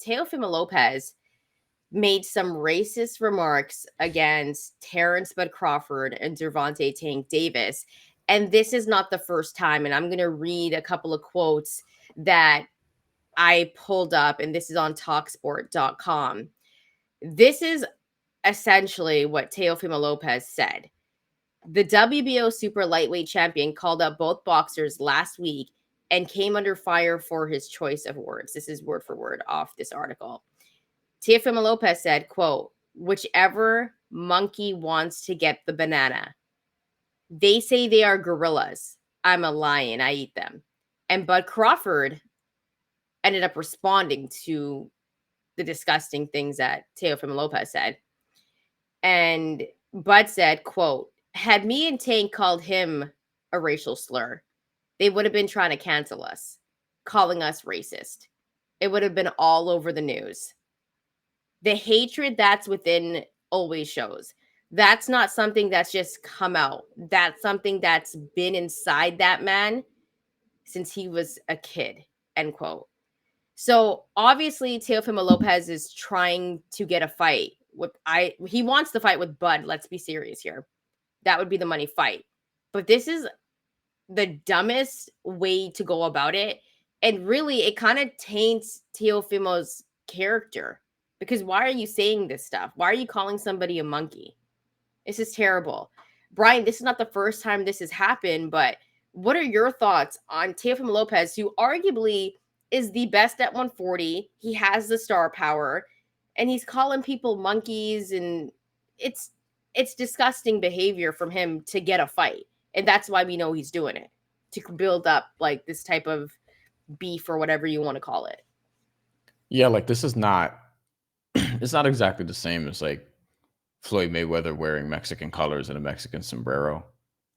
Teofimo Lopez made some racist remarks against Terence Crawford and Gervonta Tank Davis. And this is not the first time. And I'm going to read a couple of quotes that I pulled up, and this is on Talksport.com. This is essentially what Teofimo Lopez said. The WBO super lightweight champion called up both boxers last week and came under fire for his choice of words. This is word for word off this article. Teofimo Lopez said, quote, whichever monkey wants to get the banana. They say they are gorillas. I'm a lion. I eat them. And Bud Crawford ended up responding to the disgusting things that Teofimo Lopez said. And Bud said, quote, had me and Tank called him a racial slur, they would have been trying to cancel us, calling us racist. It would have been all over the news. The hatred that's within always shows. That's not something that's just come out. That's something that's been inside that man since he was a kid, end quote. So obviously Teofimo Lopez is trying to get a fight. He wants to fight with Bud. Let's be serious here. That would be the money fight. But this is the dumbest way to go about it. And really, it kind of taints Teofimo's character. Because why are you saying this stuff? Why are you calling somebody a monkey? This is terrible. Bryan, this is not the first time this has happened, but what are your thoughts on Teofimo Lopez, who arguably is the best at 140? He has the star power, and he's calling people monkeys, and it's disgusting behavior from him to get a fight. And that's why we know he's doing it, to build up like this type of beef or whatever you want to call it. Yeah, like this is not it's not exactly the same as like Floyd Mayweather wearing Mexican colors and a Mexican sombrero.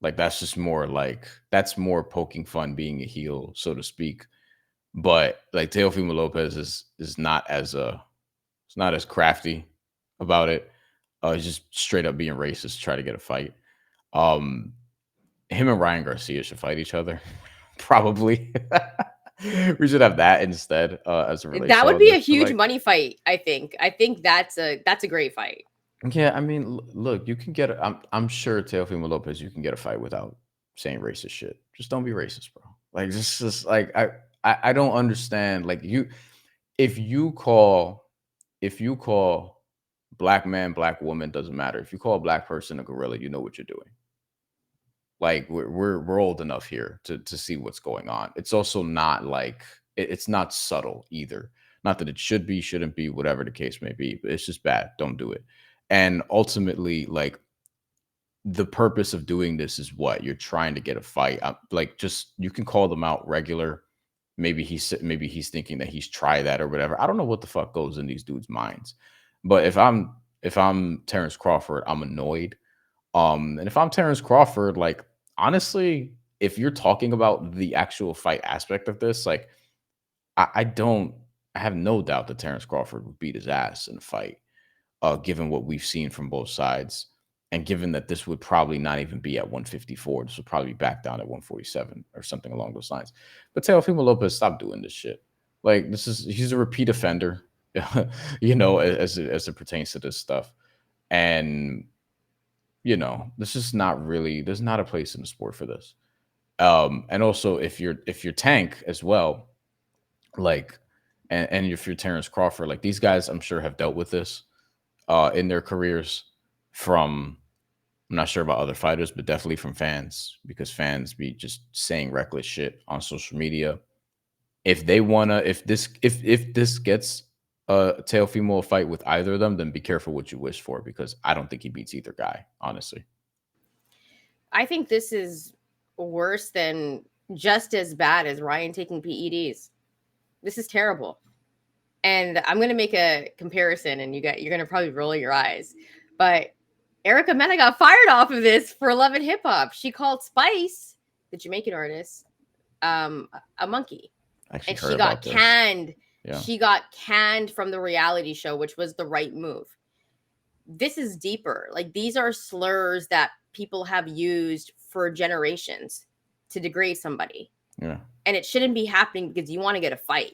Like that's just more like that's more poking fun, being a heel, so to speak. But like Teofimo Lopez is not as it's not as crafty about it. He's just straight up being racist to try to get a fight. Um, him and Ryan Garcia should fight each other, probably. We should have that instead as a relate That would be a television. huge Like, money fight, I think. I think that's a great fight. yeah, I mean, look, you can get. I'm sure Teofimo Lopez, you can get a fight without saying racist shit. Just don't be racist, bro. Like, just like I don't understand. Like if you call if you call black man, black woman, doesn't matter. If you call a black person a gorilla, you know what you're doing. Like we're old enough here to see what's going on. It's also not like it's not subtle either. Not that it should be, shouldn't be, whatever the case may be, but it's just bad. Don't do it. And ultimately, like the purpose of doing this is what you're trying to get a fight. Like just you can call them out regular. Maybe he's thinking that he's tried that or whatever. I don't know what the fuck goes in these dudes' minds. But if I'm Terence Crawford, I'm annoyed. And if I'm Terence Crawford, like honestly, if you're talking about the actual fight aspect of this, like I have no doubt that Terence Crawford would beat his ass in a fight, given what we've seen from both sides. And given that this would probably not even be at 154, this would probably be back down at 147 or something along those lines. But Teofimo Lopez, stop doing this shit. Like he's a repeat offender, as it pertains to this stuff. And this is not really, there's not a place in the sport for this. And also if you're Tank as well, like, and if you're Terence Crawford, like these guys, I'm sure have dealt with this in their careers from, I'm not sure about other fighters, but definitely from fans, because fans be just saying reckless shit on social media. If they wanna, if this gets Teofimo a fight with either of them, then be careful what you wish for, because I don't think he beats either guy, honestly. I think this is worse than, just as bad as Ryan taking PEDs. This is terrible. And I'm going to make a comparison, and you're going to probably roll your eyes. But Erica Mena got fired off of this for Love and Hip Hop. She called Spice, the Jamaican artist, a monkey. And she got canned. Yeah. She got canned from the reality show, which was the right move. This is deeper. Like, these are slurs that people have used for generations to degrade somebody. Yeah. And it shouldn't be happening because you want to get a fight.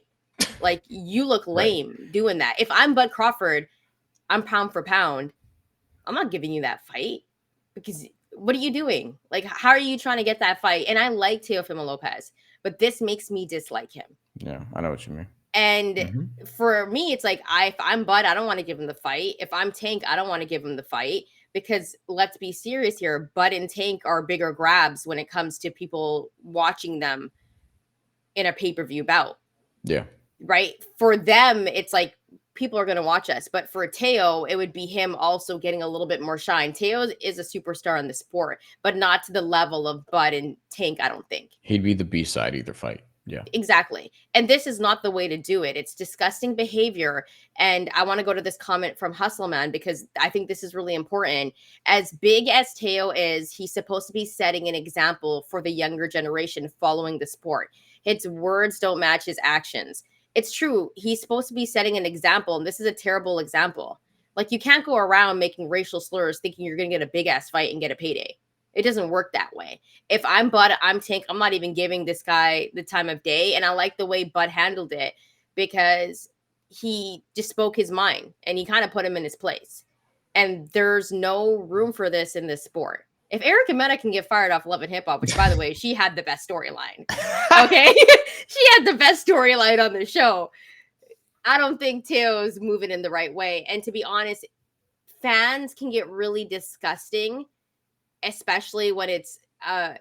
Like, you look Right. lame doing that. If I'm Bud Crawford, I'm pound for pound. I'm not giving you that fight because what are you doing? Like, how are you trying to get that fight? And I like Teofimo Lopez, but this makes me dislike him. Yeah, I know what you mean. And Hmm. for me, it's like, if I'm Bud, I don't want to give him the fight. If I'm Tank, I don't want to give him the fight because let's be serious here. Bud and Tank are bigger grabs when it comes to people watching them in a pay-per-view bout, Yeah. right? For them, it's like people are going to watch us. But for Teo, it would be him also getting a little bit more shine. Teo is a superstar in the sport, but not to the level of Bud and Tank, I don't think. He'd be the B side either fight. Yeah. Exactly. And this is not the way to do it. It's disgusting behavior. And I want to go to this comment from Hustleman because I think this is really important. As big as Teo is, he's supposed to be setting an example for the younger generation following the sport. His words don't match his actions. It's true. He's supposed to be setting an example, and this is a terrible example. Like, you can't go around making racial slurs thinking you're going to get a big ass fight and get a payday. It doesn't work that way. If I'm Bud, I'm Tank, I'm not even giving this guy the time of day. And I like the way Bud handled it because he just spoke his mind and he kind of put him in his place. And there's no room for this in this sport. If Erica Mena can get fired off Love and Hip Hop, which by the way, she had the best storyline. Okay. She had the best storyline on the show. I don't think Teo's moving in the right way. And to be honest, fans can get really disgusting, especially when it's a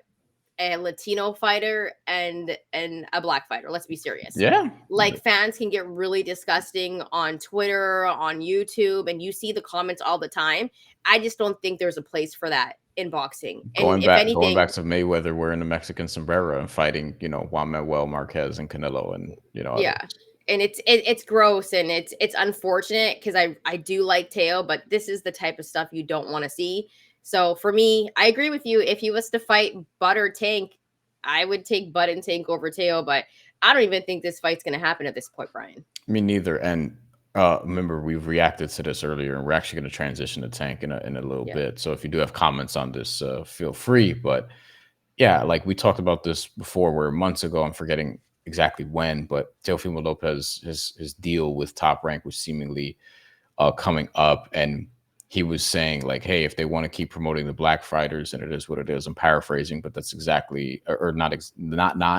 Latino fighter and a black fighter. Let's be serious. Yeah. Like, fans can get really disgusting on Twitter, on YouTube, and you see the comments all the time. I just don't think there's a place for that in boxing. And if Going anything, back to Mayweather wearing the Mexican sombrero and fighting, Juan Manuel Marquez and Canelo and others. yeah. And it's gross and it's unfortunate because I do like Teo, but this is the type of stuff you don't want to see. So for me, I agree with you. If he was to fight Bud or Tank, I would take Bud and Tank over Teo, but I don't even think this fight's going to happen at this point, Brian. Me neither. And remember, we reacted to this earlier, and we're actually going to transition to Tank in a little Yeah. bit. So if you do have comments on this, feel free. But yeah, like we talked about this before, where months ago, I'm forgetting exactly when, but Teofimo Lopez, his deal with Top Rank was seemingly coming up, and he was saying like, "Hey, if they want to keep promoting the black fighters, and it is what it is." I'm paraphrasing, but that's exactly, or not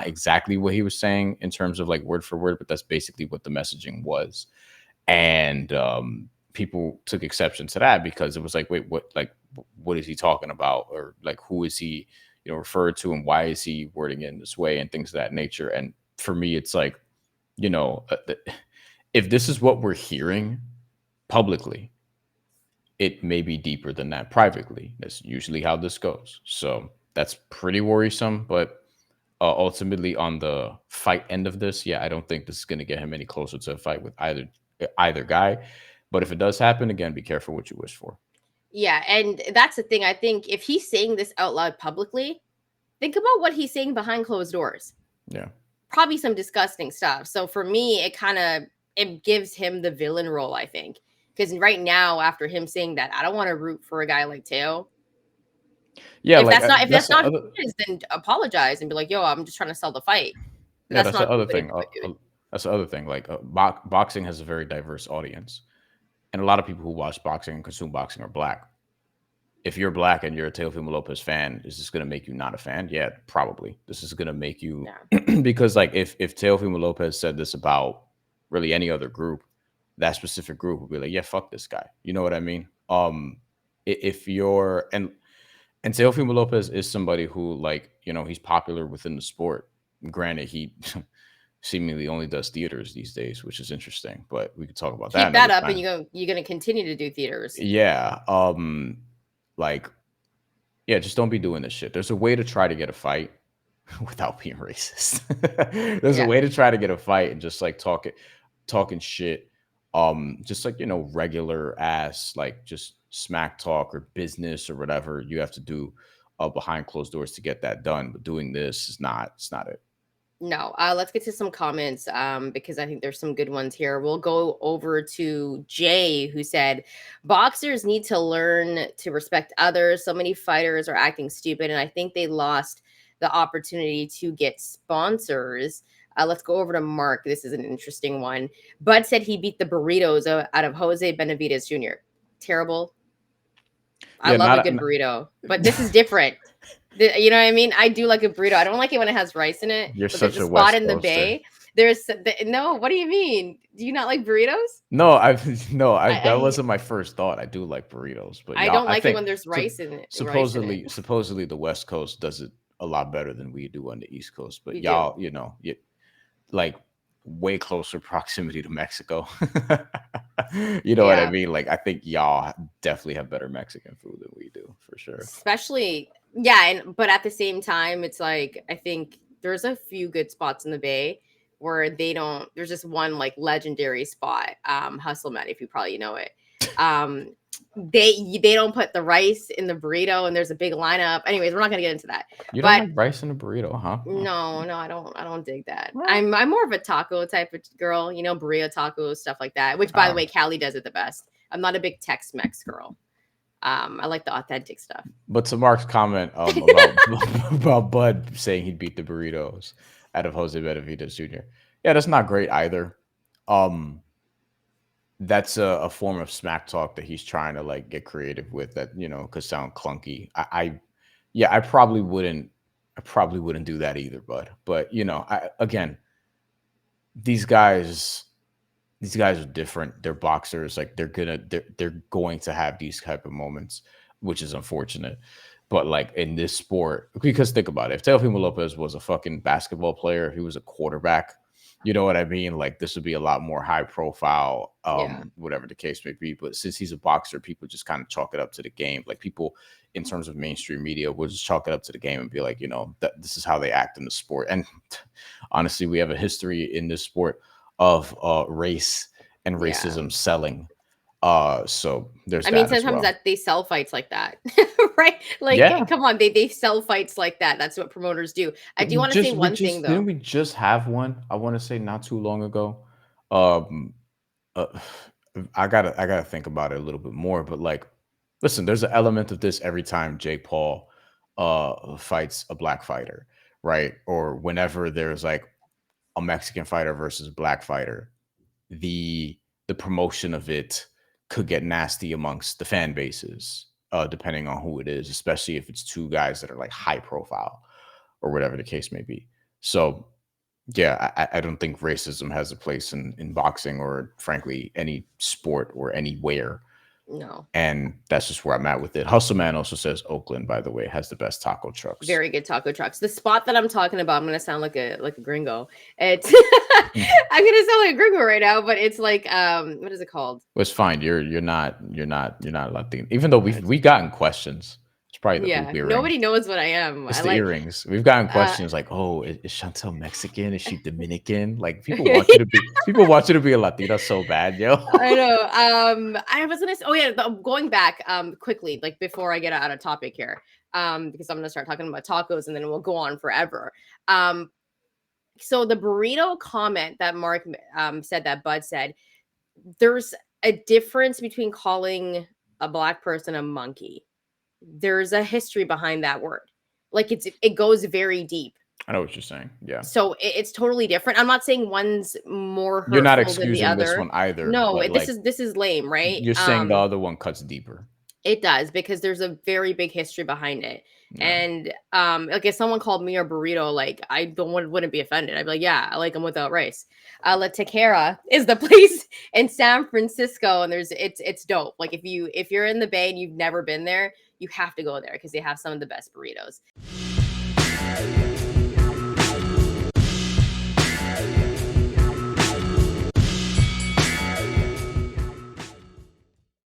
exactly what he was saying in terms of like word for word, but that's basically what the messaging was. And people took exception to that because it was like, wait, what is he talking about, or like who is he, referred to, and why is he wording it in this way, and things of that nature. And for me, it's like, you know, uh, if this is what we're hearing publicly, it may be deeper than that privately. That's usually how this goes. So that's pretty worrisome. But ultimately, on the fight end of this, yeah, I don't think this is going to get him any closer to a fight with either guy. But if it does happen, again, be careful what you wish for. Yeah, and that's the thing. I think if he's saying this out loud publicly, think about what he's saying behind closed doors. Yeah. Probably some disgusting stuff. So for me, it gives him the villain role, I think. Because right now, after him saying that, I don't want to root for a guy like Teo. Yeah, If like that's that's the not who other. he is, then apologize and be like, "Yo, I'm just trying to sell the fight." But Yeah, that's that's the not other what thing. you're doing. That's the other thing. Like boxing has a very diverse audience, and a lot of people who watch boxing and consume boxing are black. If you're black and you're a Teofimo Lopez fan, is this going to make you not a fan? Yeah, probably. This is going to make you Yeah. because like if Teofimo Lopez said this about really any other group, that specific group would be like, yeah, fuck this guy. You know what I mean? If you're and Teofimo Lopez is somebody who, like, he's popular within the sport. Granted, he seemingly only does theaters these days, which is interesting, but we could talk about that Keep that another up, and time. you're gonna continue to do theaters. Yeah. Like, yeah, just don't be doing this shit. There's a way to try to get a fight without being racist. There's a Yeah. way to try to get a fight and just like talking shit. Just like, regular ass, like just smack talk or business or whatever you have to do behind closed doors to get that done. But doing this it's not it. No, let's get to some comments because I think there's some good ones here. We'll go over to Jay, who said, "Boxers need to learn to respect others. So many fighters are acting stupid, and I think they lost the opportunity to get sponsors." Let's go over to Mark. This is an interesting one. Bud said he beat the burritos out of Jose Benavidez Jr. Terrible. I Yeah, love a not. good burrito, but this is different. You know what I mean? I do like a burrito. I don't like it when it has rice in it, You're but there's such a a spot West in the Coaster. Bay. No. What do you mean? Do you not like burritos? No, I've no, I that I wasn't my first thought. I do like burritos, but I y'all, don't I like it think when there's so. rice in it. Rice in it. Supposedly, the West Coast does it a lot better than we do on the East Coast. But We do. y'all, like way closer proximity to Mexico. You know what I Yeah. mean? Like, I think y'all definitely have better Mexican food than we do, for sure. Especially, yeah, but at the same time, it's like I think there's a few good spots in the Bay where they don't. There's just one like legendary spot, Hustleman, if you probably know it. Um, they don't put the rice in the burrito, and there's a big lineup. Anyways, we're not gonna get into that. You don't But like rice in a burrito, huh? no, I don't dig that. What? I'm more of a taco type of girl, burrito tacos, stuff like that. Which, by the way, Cali does it the best. I'm not a big Tex-Mex girl. I like the authentic stuff. But to Mark's comment about about Bud saying he'd beat the burritos out of Jose Benavidez Jr. Yeah, that's not great either. Um, that's a form of smack talk that he's trying to like get creative with that could sound clunky. Yeah, I probably wouldn't do that either, Bud. But again, these guys these guys are different. They're boxers. Like they're going to have these type of moments, which is unfortunate. But like in this sport, because think about it, if Teofimo Lopez was a fucking basketball player, if he was a quarterback, you know what I mean? Like this would be a lot more high profile, Yeah. whatever the case may be. But since he's a boxer, people just kind of chalk it up to the game. Like people in terms of mainstream media will just chalk it up to the game and be like, that this is how they act in the sport. And honestly, we have a history in this sport of race and Yeah. racism selling. So there's I mean, that as sometimes well. that they sell fights like that, right? Like, Yeah. come on, they sell fights like that. That's what promoters do. I do want to say We one thing just didn't though. we just have one? I want to say not too long ago. Um, uh, I gotta think about it a little bit more. But like, listen, there's an element of this every time Jake Paul fights a black fighter, right? Or whenever there's like a Mexican fighter versus black fighter, the promotion of it could get nasty amongst the fan bases, depending on who it is, especially if it's two guys that are like high profile or whatever the case may be. So yeah, I don't think racism has a place in boxing or frankly any sport or anywhere. No. And that's just where I'm at with it. Hustle Man also says Oakland, by the way, has the best taco trucks. Very good taco trucks. The spot that I'm talking about, I'm gonna sound like a gringo. It's Mm. I'm gonna sound like a gringo right now, but it's like what is it called? Well, it's fine. You're not Latino. Even though we gotten questions. It's probably the hoop Yeah, earrings. nobody knows what I am. It's I the like earrings. We've gotten uh questions like, "Oh, is Chantel Mexican? Is she Dominican?" Like people want you to be a Latina so bad, yo. I know. I was gonna say, oh yeah, going back quickly, like before I get out of topic here, because I'm gonna start talking about tacos and then we'll go on forever. Um, so the burrito comment that Mark said that Bud said, there's a difference between calling a black person a monkey. There's a history behind that word. Like it goes very deep. I know what you're saying. Yeah. So it's totally different. I'm not saying one's more You're not hurtful than the excusing this other. one either, No, but like this is lame, right? you're saying the other one cuts deeper. It does because there's a very big history behind it. Yeah. And like if someone called me a burrito, like I wouldn't be offended. I'd be like, yeah, I like them without rice. La Tequera is the place in San Francisco, and it's dope. Like if you're in the Bay and you've never been there, you have to go there because they have some of the best burritos.